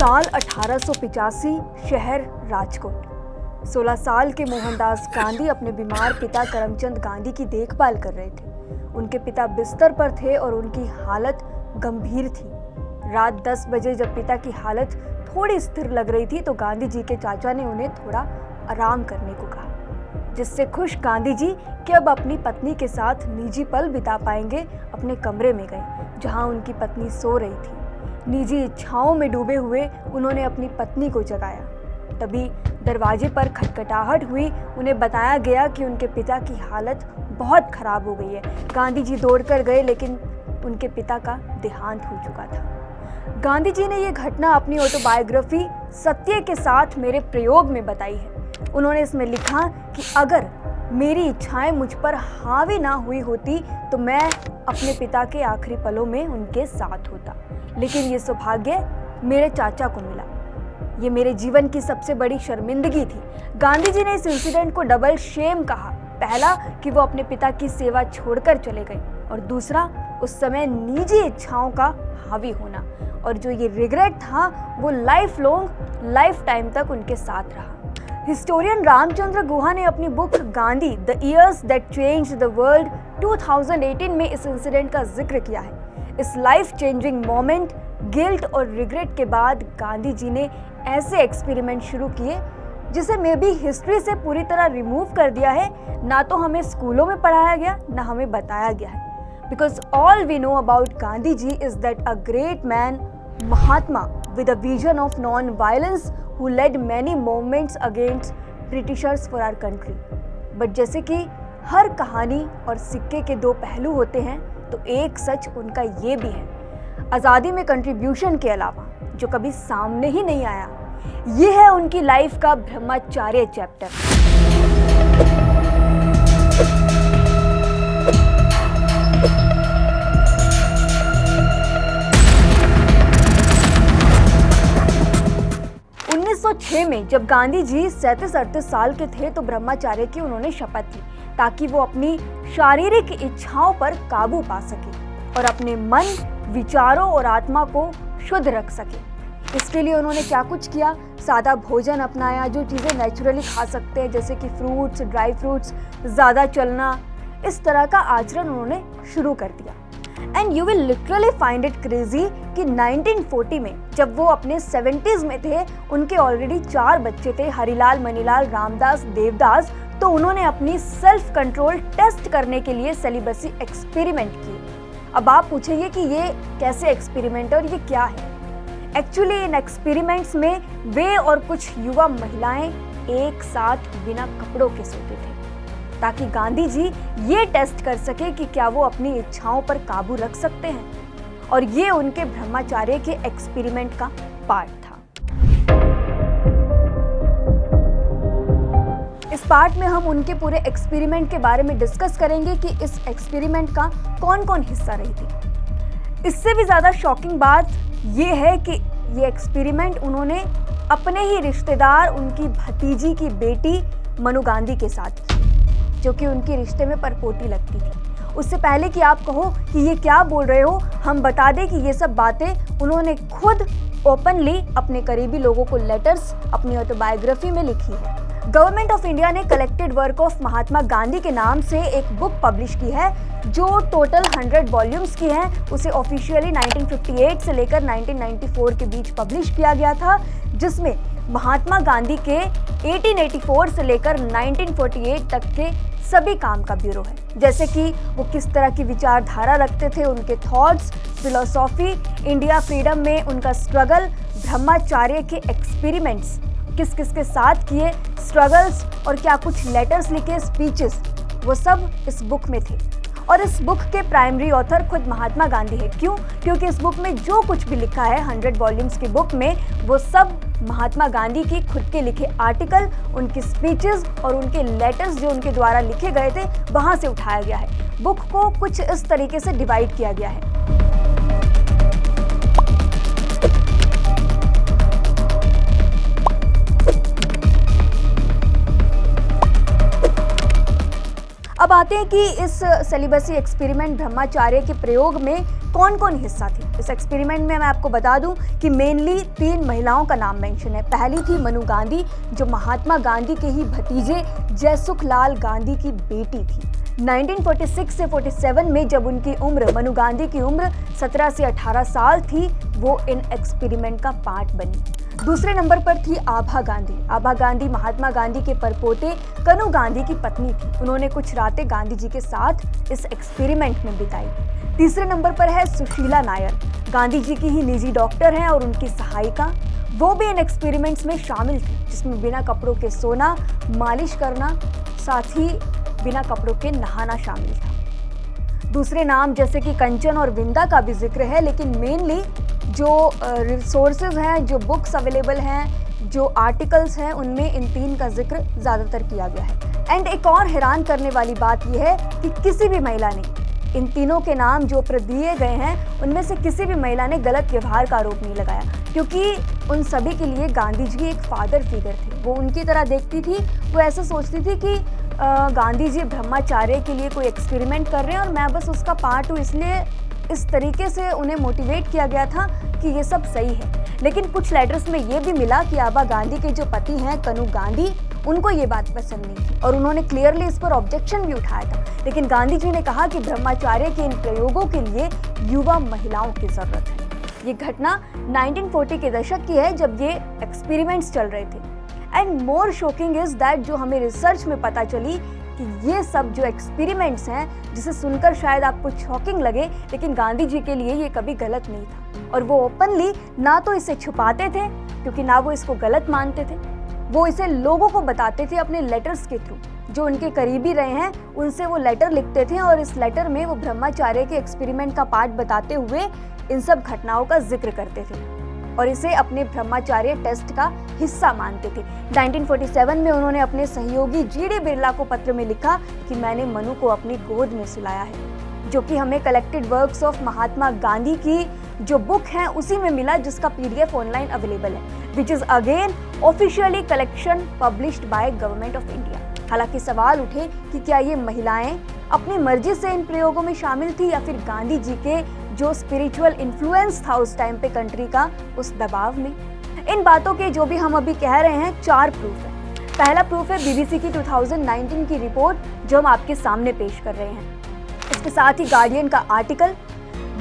साल 1885, शहर राजकोट। 16 साल के मोहनदास गांधी अपने बीमार पिता करमचंद गांधी की देखभाल कर रहे थे। उनके पिता बिस्तर पर थे और उनकी हालत गंभीर थी। रात 10 बजे जब पिता की हालत थोड़ी स्थिर लग रही थी तो गांधी जी के चाचा ने उन्हें थोड़ा आराम करने को कहा, जिससे खुश गांधी जी कि अब अपनी पत्नी के साथ निजी पल बिता पाएंगे, अपने कमरे में गए जहां उनकी पत्नी सो रही थी। निजी इच्छाओं में डूबे हुए उन्होंने अपनी पत्नी को जगाया। तभी दरवाजे पर खटखटाहट हुई। उन्हें बताया गया कि उनके पिता की हालत बहुत खराब हो गई है। गांधी जी दौड़कर गए लेकिन उनके पिता का देहांत हो चुका था। गांधी जी ने यह घटना अपनी ऑटोबायोग्राफी सत्य के साथ मेरे प्रयोग में बताई है। उन्होंने इसमें लिखा कि अगर मेरी इच्छाएं मुझ पर हावी ना हुई होती तो मैं अपने पिता के आखिरी पलों में उनके साथ होता, लेकिन ये सौभाग्य मेरे चाचा को मिला। ये मेरे जीवन की सबसे बड़ी शर्मिंदगी थी। गांधी जी ने इस इंसिडेंट को डबल शेम कहा। पहला कि वो अपने पिता की सेवा छोड़कर चले गए, और दूसरा उस समय निजी इच्छाओं का हावी होना, और जो ये रिग्रेट था वो लाइफ टाइम तक उनके साथ रहा। हिस्टोरियन रामचंद्र गुहा ने अपनी book Gandhi the years that changed the world 2018 में इस इंसिडेंट का जिक्र किया है। इस लाइफ चेंजिंग मोमेंट, गिल्ट और रिग्रेट के बाद गांधी जी ने ऐसे एक्सपेरिमेंट शुरू किए जिसे मे बी हिस्ट्री से पूरी तरह रिमूव कर दिया है। ना तो हमें स्कूलों में पढ़ाया गया, ना हमें बताया गया है। Because all we know about Gandhi ji is that a great man, Mahatma with a vision of non-violence who led many movements against Britishers for our country. But जैसे कि हर कहानी और सिक्के के दो पहलू होते हैं, तो एक सच उनका ये भी है, आज़ादी में कंट्रीब्यूशन के अलावा जो कभी सामने ही नहीं आया, ये है उनकी लाइफ का ब्रह्मचार्य चैप्टर। 1906 में जब गांधी जी 37-38 साल के थे तो ब्रह्मचार्य की उन्होंने शपथ ली, ताकि वो अपनी शारीरिक इच्छाओं पर काबू पा सके और अपने मन, विचारों और आत्मा को शुद्ध रख सके। इसके लिए उन्होंने क्या कुछ किया, सादा भोजन अपनाया, जो चीज़ें नेचुरली खा सकते हैं जैसे कि फ्रूट्स, ड्राई फ्रूट्स, ज़्यादा चलना, इस तरह का आचरण उन्होंने शुरू कर दिया। And you will literally find it crazy कि 1940 में जब वो अपने 70s में थे, उनके ऑलरेडी 4 बच्चे थे, हरिलाल, मनीलाल, रामदास, देवदास, तो उन्होंने अपनी सेल्फ कंट्रोल टेस्ट करने के लिए सेलिबसी एक्सपेरिमेंट किए। अब आप पूछेंगे कि ये कैसे एक्सपेरिमेंट और ये क्या है। एक्चुअली इन एक्सपेरिमेंट्स में वे और कुछ युवा महिलाएं एक साथ बिना कपड़ों के सोते थे, ताकि गांधी जी ये टेस्ट कर सके कि क्या वो अपनी इच्छाओं पर काबू रख सकते हैं, और ये उनके ब्रह्मचार्य के एक्सपेरिमेंट का पार्ट था। इस पार्ट में हम उनके पूरे एक्सपेरिमेंट के बारे में डिस्कस करेंगे कि इस एक्सपेरिमेंट का कौन-कौन हिस्सा रही थी। इससे भी ज़्यादा शॉकिंग बात ये है कि ये एक्सपेरिमेंट उन्होंने अपने ही रिश्तेदार, उनकी भतीजी की बेटी मनु गांधी के साथ की, जो कि उनके रिश्ते में परपोती लगती थी। उससे पहले कि आप कहो कि ये क्या बोल रहे हो, हम बता दें कि ये सब बातें उन्होंने खुद ओपनली अपने करीबी लोगों को लेटर्स अपनी ऑटोबायोग्राफी में लिखी है। गवर्नमेंट ऑफ इंडिया ने collected work of Mahatma Gandhi के नाम से एक बुक पब्लिश की है, जो टोटल 100 वॉल्यूम्स की है। उसे ऑफिशियली 1958 से लेकर 1994 के बीच पब्लिश किया गया था, जिसमें महात्मा गांधी के 1884 से लेकर 1948 तक के सभी काम का ब्यूरो है, जैसे कि वो किस तरह की विचारधारा रखते थे, उनके थॉट्स, फिलॉसफी, इंडिया फ्रीडम में उनका स्ट्रगल, ब्रह्मचार्य के एक्सपेरिमेंट्स किस किस के साथ किए, स्ट्रगल्स और क्या कुछ लेटर्स लिखे, स्पीचेस, वो सब इस बुक में थे। और इस बुक के प्राइमरी ऑथर खुद महात्मा गांधी है। क्यों? क्योंकि इस बुक में जो कुछ भी लिखा है 100 वॉल्यूम्स की बुक में, वो सब महात्मा गांधी की खुद के लिखे आर्टिकल, उनकी स्पीचेस और उनके लेटर्स जो उनके द्वारा लिखे गए थे, वहाँ से उठाया गया है। बुक को कुछ इस तरीके से डिवाइड किया गया है। अब आते हैं कि इस सेलिबसी एक्सपेरिमेंट ब्रह्मचार्य के प्रयोग में कौन कौन हिस्सा थी इस एक्सपेरिमेंट में? मैं आपको बता दूं कि मेनली 3 महिलाओं का नाम मेंशन है। पहली थी मनु गांधी, जो महात्मा गांधी के ही भतीजे जयसुख लाल गांधी की बेटी थी। 1946 से 47 में जब उनकी उम्र, मनु गांधी की उम्र 17 से 18 साल थी, वो इन एक्सपेरिमेंट का पार्ट बनी। दूसरे नंबर पर थी आभा गांधी। आभा गांधी महात्मा गांधी के परपोते कनु गांधी की पत्नी थी। उन्होंने कुछ रातें गांधी जी के साथ इस एक्सपेरिमेंट में बिताई। तीसरे नंबर पर है सुशीला नायर, गांधी जी की ही निजी डॉक्टर हैं और उनकी सहायिका। वो भी इन एक्सपेरिमेंट्स में शामिल थी, जिसमें बिना कपड़ों के सोना, मालिश करना, साथ ही बिना कपड़ों के नहाना शामिल था। दूसरे नाम जैसे कि कंचन और विंदा का भी जिक्र है, लेकिन मेनली जो रिसोर्सेज हैं, जो बुक्स अवेलेबल हैं, जो आर्टिकल्स हैं, उनमें इन 3 का जिक्र ज़्यादातर किया गया है। एंड एक और हैरान करने वाली बात यह है कि किसी भी महिला ने इन तीनों के नाम जो दिए गए हैं, उनमें से किसी भी महिला ने गलत व्यवहार का आरोप नहीं लगाया, क्योंकि उन सभी के लिए गांधी जी एक फादर फिगर थे। वो उनकी तरह देखती थी, वो ऐसा सोचती थी कि गांधी जी ब्रह्मचार्य के लिए कोई एक्सपेरिमेंट कर रहे हैं और मैं बस उसका पार्ट हूँ, इसलिए इस तरीके से उन्हें मोटिवेट किया गया था कि ये सब सही है। लेकिन कुछ लेटर्स में ये भी मिला कि आभा गांधी के जो पति हैं कनु गांधी, उनको ये बात पसंद नहीं थी और उन्होंने क्लियरली इस पर ऑब्जेक्शन भी उठाया था। लेकिन गांधी जी ने कहा कि ब्रह्मचार्य के इन प्रयोगों के लिए युवा महिलाओं की जरूरत है। ये घटना 1940 के दशक की है, जब ये एक्सपेरिमेंट्स चल रहे थे। And more shocking is that जो हमें रिसर्च में पता चली कि ये सब जो एक्सपेरिमेंट्स हैं, जिसे सुनकर शायद आपको शॉकिंग लगे, लेकिन गांधी जी के लिए ये कभी गलत नहीं था। और वो ओपनली ना तो इसे छुपाते थे, क्योंकि ना वो इसको गलत मानते थे, वो इसे लोगों को बताते थे अपने लेटर्स के थ्रू। जो उनके करीबी रहे हैं उनसे वो लेटर लिखते थे और इस लेटर में वो ब्रह्मचार्य के एक्सपेरिमेंट का पार्ट बताते हुए इन सब घटनाओं का जिक्र करते थे और इसे अपने ब्रह्मचार्य टेस्ट का हिस्सा मानते थे। 1947 में उन्होंने अपने सहयोगी जीडी बिरला को पत्र में लिखा कि मैंने मनु को अपनी गोद में सुलाया है, जो कि हमें collected works of Mahatma Gandhi की जो बुक है उसी में मिला, जिसका PDF ऑनलाइन अवेलेबल है, which is again officially collection published by government of India. हालांकि सवाल उठे कि क्या ये महिलाएं अपनी मर्जी से इन प्रयोगों में शामिल थी या फिर गांधी जी के जो स्पिरिचुअल इन्फ्लुएंस था उस टाइम पे कंट्री का, उस दबाव में। इन बातों के जो भी हम अभी कह रहे हैं 4 प्रूफ है। पहला प्रूफ है BBC की 2019 की रिपोर्ट, जो हम आपके सामने पेश कर रहे हैं। इसके साथ ही गार्डियन का आर्टिकल।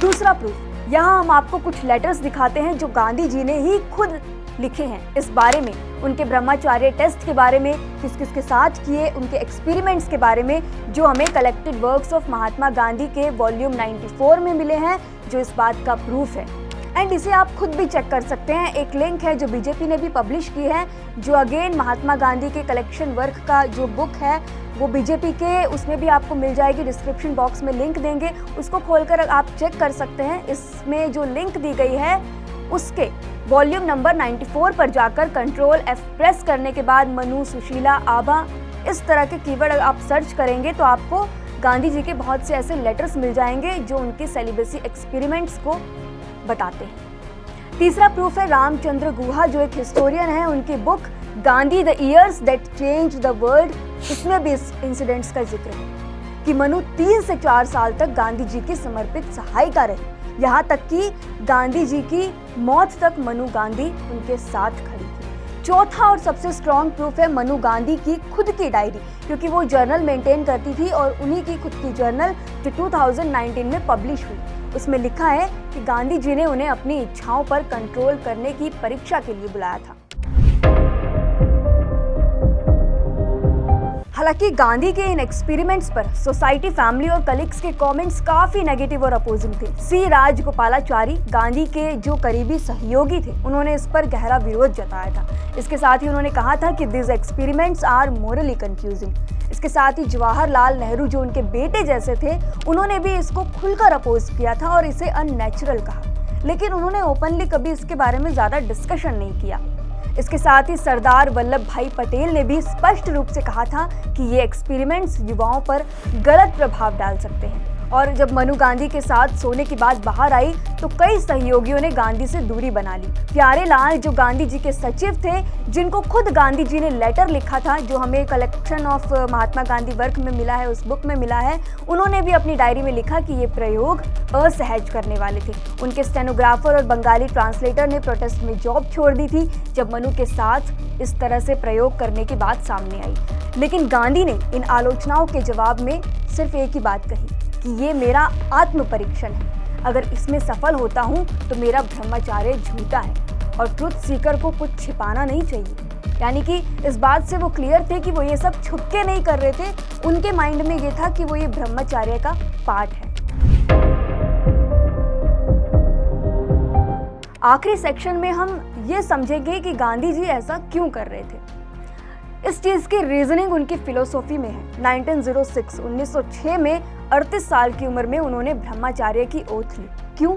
दूसरा प्रूफ, यहाँ हम आपको कुछ लेटर्स दिखाते हैं जो गांधी जी ने ही खुद लिखे हैं इस बारे में, उनके ब्रह्मचार्य टेस्ट के बारे में, किस किस के साथ किए, उनके एक्सपेरिमेंट्स के बारे में, जो हमें collected works of Mahatma Gandhi के वॉल्यूम 94 में मिले हैं, जो इस बात का प्रूफ है। एंड इसे आप खुद भी चेक कर सकते हैं। एक लिंक है जो बीजेपी ने भी पब्लिश की है, जो अगेन महात्मा गांधी के कलेक्शन वर्क का जो बुक है वो बीजेपी के, उसमें भी आपको मिल जाएगी, डिस्क्रिप्शन बॉक्स में लिंक देंगे, उसको खोलकर आप चेक कर सकते हैं। इसमें जो लिंक दी गई है उसके वॉल्यूम नंबर 94 पर जाकर कंट्रोल F प्रेस करने के बाद मनु, सुशीला, आभा, इस तरह के कीवर्ड आप सर्च करेंगे तो आपको गांधी जी के बहुत से ऐसे लेटर्स मिल जाएंगे जो उनके सेलिब्रेसी एक्सपेरिमेंट्स को बताते हैं। तीसरा प्रूफ है रामचंद्र गुहा, जो एक हिस्टोरियन है, उनकी book Gandhi the years that change the world, इसमें भी इस इंसिडेंट्स का जिक्र है कि मनु 3 से 4 साल तक गांधी जी की समर्पित सहायिका रही, यहाँ तक कि गांधी जी की मौत तक मनु गांधी उनके साथ खड़ी थी। चौथा और सबसे स्ट्रॉन्ग प्रूफ है मनु गांधी की खुद की डायरी, क्योंकि वो जर्नल मेंटेन करती थी और उन्हीं की खुद की जर्नल जो 2019 में पब्लिश हुई, उसमें लिखा है कि गांधी जी ने उन्हें अपनी इच्छाओं पर कंट्रोल करने की परीक्षा के लिए बुलाया था। हालांकि गांधी के इन एक्सपेरिमेंट्स पर सोसाइटी, फैमिली और कलीग्स के कमेंट्स काफी नेगेटिव और अपोजिंग थे। सी राजगोपालाचारी, गांधी के जो करीबी सहयोगी थे, उन्होंने इस पर गहरा विरोध जताया था। इसके साथ ही उन्होंने कहा था कि this experiments are morally confusing. इसके साथ ही जवाहरलाल नेहरू, जो उनके बेटे जैसे थे, उन्होंने भी इसको खुलकर अपोज किया था और इसे अननेचुरल कहा, लेकिन उन्होंने ओपनली कभी इसके बारे में ज्यादा डिस्कशन नहीं किया। इसके साथ ही सरदार वल्लभ भाई पटेल ने भी स्पष्ट रूप से कहा था कि ये एक्सपेरिमेंट्स युवाओं पर गलत प्रभाव डाल सकते हैं और जब मनु गांधी के साथ सोने की बात बाहर आई तो कई सहयोगियों ने गांधी से दूरी बना ली। प्यारेलाल जो गांधी जी के सचिव थे, जिनको खुद गांधी जी ने लेटर लिखा था, जो हमें collection of Mahatma Gandhi work में मिला है, उस बुक में मिला है, उन्होंने भी अपनी डायरी में लिखा कि ये प्रयोग असहज करने वाले थे। उनके स्टेनोग्राफर और बंगाली ट्रांसलेटर ने प्रोटेस्ट में जॉब छोड़ दी थी जब मनु के साथ इस तरह से प्रयोग करने की बात सामने आई। लेकिन गांधी ने इन आलोचनाओं के जवाब में सिर्फ एक ही बात कही कि ये मेरा आत्म परीक्षण है, अगर इसमें सफल होता हूँ तो मेरा ब्रह्मचर्य झूठा है और ट्रुथ सीकर को कुछ छिपाना नहीं चाहिए। यानी कि इस बात से वो क्लियर थे कि वो ये सब छुप के नहीं कर रहे थे, उनके माइंड में ये था कि वो ये ब्रह्मचर्य का पार्ट है। आखिरी सेक्शन में हम ये समझेंगे कि गांधी जी ऐसा क्यों कर रहे थे। इस चीज़ की रीजनिंग उनकी फिलोसॉफी में है। 1906 में 38 साल की उम्र में उन्होंने ब्रह्मचर्य की ओथ ली। क्यों?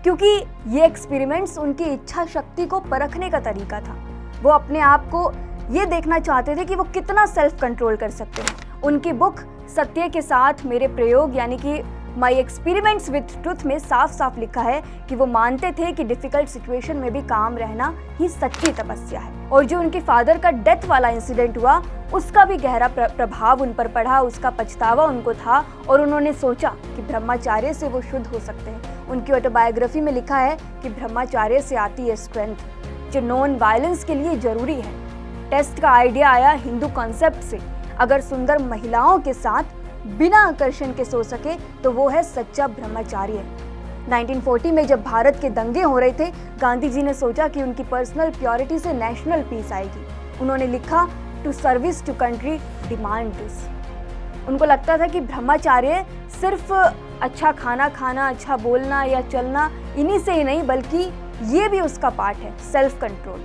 क्योंकि ये एक्सपेरिमेंट्स उनकी इच्छा शक्ति को परखने का तरीका था। वो अपने आप को ये देखना चाहते थे कि वो कितना सेल्फ कंट्रोल कर सकते हैं। उनकी बुक सत्य के साथ मेरे प्रयोग यानी कि माई एक्सपेरिमेंट्स विद ट्रुथ में साफ साफ लिखा है कि वो मानते थे कि डिफिकल्ट सिचुएशन में भी काम रहना ही सच्ची तपस्या है। और जो उनके फादर का डेथ वाला इंसिडेंट हुआ, उसका भी गहरा प्रभाव उन पर पड़ा, उसका पछतावा उनको था और उन्होंने सोचा कि ब्रह्मचर्य से वो शुद्ध हो सकते हैं। उनकी ऑटोबायोग्राफी में लिखा है कि ब्रह्मचर्य से आती है स्ट्रेंथ जो नॉन वायलेंस के लिए जरूरी है। टेस्ट का आइडिया आया हिंदू कॉन्सेप्ट से, अगर सुंदर महिलाओं के साथ बिना आकर्षण के सो सके तो वो है सच्चा ब्रह्मचर्य। 1940 में जब भारत के दंगे हो रहे थे, गांधी जी ने सोचा कि उनकी पर्सनल प्योरिटी से नेशनल पीस आएगी। उन्होंने लिखा, to service to country demand this. उनको लगता था कि ब्रह्मचर्य सिर्फ अच्छा खाना खाना, अच्छा बोलना या चलना, इन्हीं से ही नहीं बल्कि ये भी उसका पार्ट है, सेल्फ कंट्रोल।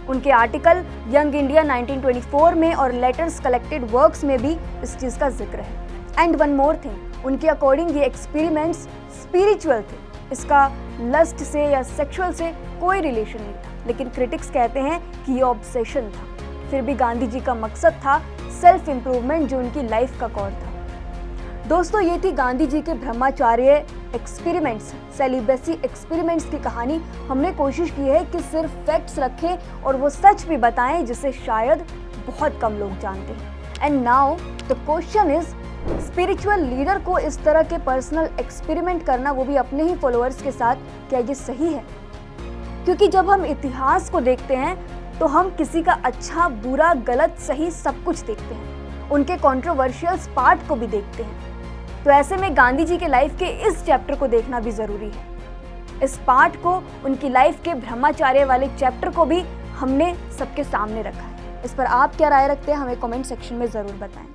उनके आर्टिकल यंग इंडिया 1924 में और लेटर्स कलेक्टेड वर्क्स में भी इस चीज़ का जिक्र है। एंड वन मोर थिंग, उनके अकॉर्डिंग ये एक्सपेरिमेंट्स स्पिरिचुअल थे, इसका लस्ट से या सेक्सुअल से कोई रिलेशन नहीं था। लेकिन क्रिटिक्स कहते हैं कि ये ऑब्सेशन था। फिर भी गांधी जी का मकसद था सेल्फ इम्प्रूवमेंट, जो उनकी लाइफ का कॉर था। दोस्तों, ये थी गांधी जी के ब्रह्मचर्य एक्सपेरिमेंट्स, सेलिबेसी एक्सपेरिमेंट्स की कहानी। हमने कोशिश की है कि सिर्फ फैक्ट्स रखें और वो सच भी बताएं जिसे शायद बहुत कम लोग जानते हैं। And now the question is, spiritual leader को इस तरह के पर्सनल एक्सपेरिमेंट करना, वो भी अपने ही फॉलोअर्स के साथ, क्या ये सही है? क्योंकि जब हम इतिहास को देखते हैं तो हम किसी का अच्छा, बुरा, गलत, सही सब कुछ देखते हैं, उनके कंट्रोवर्शियल पार्ट को भी देखते हैं। तो ऐसे में गांधी जी के लाइफ के इस चैप्टर को देखना भी जरूरी है। इस पार्ट को, उनकी लाइफ के ब्रह्मचर्य वाले चैप्टर को भी हमने सबके सामने रखा है। इस पर आप क्या राय रखते हैं, हमें कमेंट सेक्शन में जरूर बताएं।